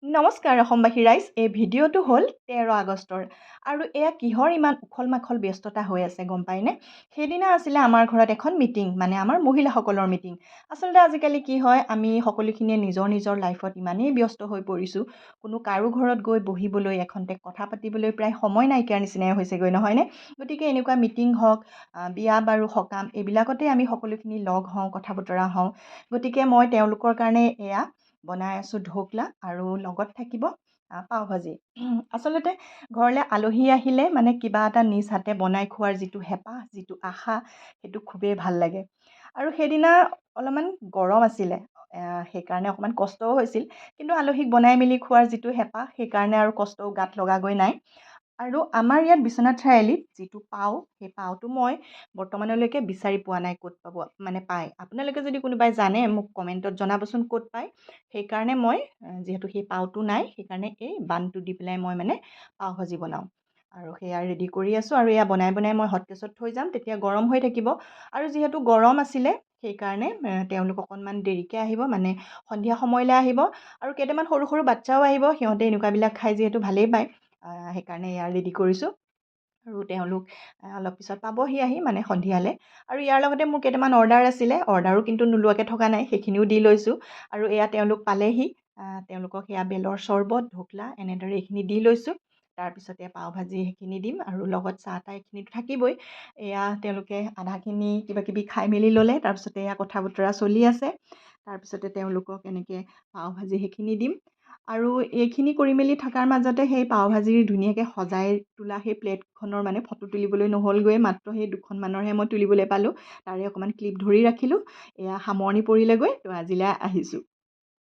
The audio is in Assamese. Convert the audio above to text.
নমস্কাৰ অসমবাসী ৰাইজ, এই ভিডিঅ'টো হ'ল 13 আগষ্টৰ আৰু এয়া কিহৰ ইমান উখল মাখল ব্যস্ততা হৈ আছে গম পায়নে? সেইদিনা আছিলে আমাৰ ঘৰত এখন মিটিং, মানে আমাৰ মহিলাসকলৰ মিটিং। আচলতে আজিকালি কি হয়, আমি সকলোখিনিয়ে নিজৰ নিজৰ লাইফত ইমানেই ব্যস্ত হৈ পৰিছোঁ, কোনো কাৰো ঘৰত গৈ বহিবলৈ এখন্তেক কথা পাতিবলৈ প্ৰায় সময় নাইকিয়াৰ নিচিনাই হৈছেগৈ নহয়নে? গতিকে এনেকুৱা মিটিং হওক, বিয়া বাৰু সকাম, এইবিলাকতে আমি সকলোখিনি লগ হওঁ, কথা বতৰা হওঁ। গতিকে মই তেওঁলোকৰ কাৰণে এয়া বনাই আছোঁ ঢোকলা আৰু লগত থাকিব পাও ভাজি। আচলতে ঘৰলৈ আলহী আহিলে মানে কিবা এটা নিজ হাতে বনাই খোৱাৰ যিটো হেঁপাহ, যিটো আশা, সেইটো খুবেই ভাল লাগে। আৰু সেইদিনা অলপমান গৰম আছিলে, সেইকাৰণে অকণমান কষ্টও হৈছিল। কিন্তু আলহীক বনাই মেলি খোৱাৰ যিটো হেঁপাহ, সেইকাৰণে আৰু কষ্টও গাত লগাগৈ নাই। আৰু আমাৰ ইয়াত বিশ্বনাথ চাৰিআলিত যিটো পাও, সেই পাওটো মই বৰ্তমানলৈকে বিচাৰি পোৱা নাই ক'ত পাব, মানে পায়। আপোনালোকে যদি কোনোবাই জানে মোক কমেণ্টত জনাবচোন ক'ত পায়। সেইকাৰণে মই যিহেতু সেই পাওটো নাই, সেইকাৰণে এই বানটো দি পেলাই মই মানে পাও ভাজি বনাওঁ। আৰু সেয়া ৰেডি কৰি আছোঁ আৰু এয়া বনাই বনাই মই হটকেছত থৈ যাম, তেতিয়া গৰম হৈ থাকিব। আৰু যিহেতু গৰম আছিলে, সেইকাৰণে তেওঁলোক অকণমান দেৰিকৈ আহিব, মানে সন্ধিয়া সময়লৈ আহিব। আৰু কেইটামান সৰু সৰু বাচ্চাও আহিব, সিহঁতে এনেকুৱাবিলাক খাই যিহেতু ভালেই পায়। সেইকাৰণে এয়া ৰেডি কৰিছোঁ। আৰু তেওঁলোক অলপ পিছত পাবহি আহি, মানে সন্ধিয়ালৈ। আৰু ইয়াৰ লগতে মোৰ কেইটামান অৰ্ডাৰ আছিলে, অৰ্ডাৰো কিন্তু নোলোৱাকৈ থকা নাই, সেইখিনিও দি লৈছোঁ। আৰু এয়া তেওঁলোক পালেহি, তেওঁলোকক এয়া বেলৰ চৰ্বত, ঢোকলা এনেদৰে এইখিনি দি লৈছোঁ। তাৰপিছতে পাও ভাজি সেইখিনি দিম আৰু লগত চাহ তাহ এইখিনিতো থাকিবই। এয়া তেওঁলোকে আধাখিনি কিবাকিবি খাই মেলি ল'লে, তাৰপিছতে এয়া কথা বতৰা চলি আছে। তাৰপিছতে তেওঁলোকক এনেকৈ পাও ভাজি সেইখিনি দিম। আৰু এইখিনি কৰি মেলি থকাৰ মাজতে সেই পাও ভাজিৰ ধুনীয়াকৈ সজাই তোলা সেই প্লেটখনৰ মানে ফটো তুলিবলৈ নহ'লগৈ, মাত্ৰ সেই দুখনমানৰহে মই তুলিবলৈ পালোঁ। তাৰে অকণমান ক্লিপ ধৰি ৰাখিলোঁ। এয়া সামৰণি পৰিলেগৈ, তো আজিলৈ আহিছোঁ।